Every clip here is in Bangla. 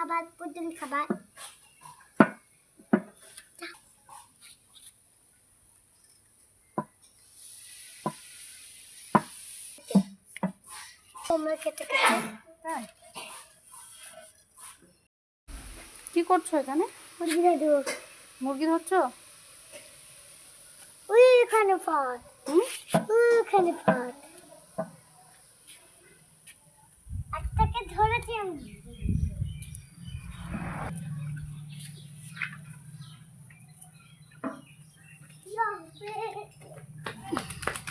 খাবার প্রতিদিন খাবার তোমরা খেতে খেতে তাই কি করছো এখানে? মুরগি দেবো মুরগি ধরছো? ওইখানে পাত ওইখানে পাত একটাকে ধরেছি আমি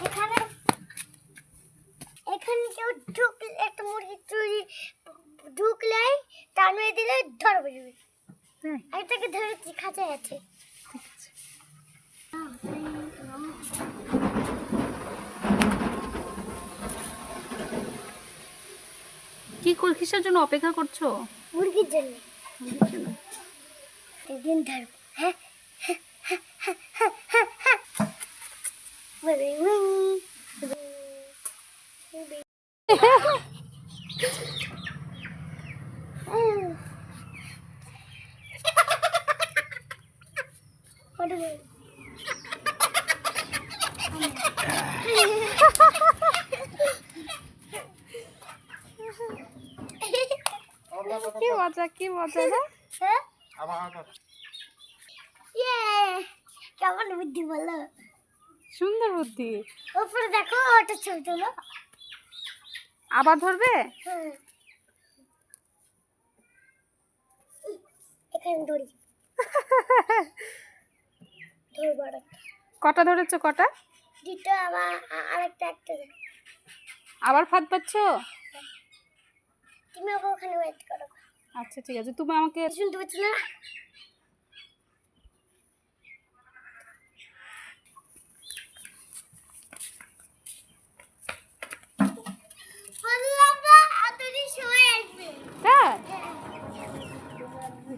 এখানে এখানে কেউ ঢুকলে একটা মুরগি চুরি ঢুকলে টানিয়ে দিলে ধরবে একটাকে ধরেছি খাঁচায় আছে কিসের জন্য অপেক্ষা করছো? মুরগির জন্য দিন ধরবো হ্যাঁ কি মজা না? কেমন বুদ্ধি বলো সুন্দর বুদ্ধি। উপরে দেখো ওটা ছবি তোলো আবার ধরবে? এখানে ধরি ধরবো কটা ধরেছো? কটা? দুটো আবার আরেকটা একটা আবার ফাঁদ পাচ্ছ? তুমি ওখানে ওয়েট করো। আচ্ছা ঠিক আছে, তুমি আমাকে শুনতে পাচ্ছ না?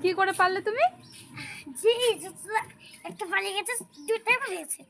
কি করে পারলে তুমি? জি একটা পালিয়ে গেছে দুটাই পালিয়েছে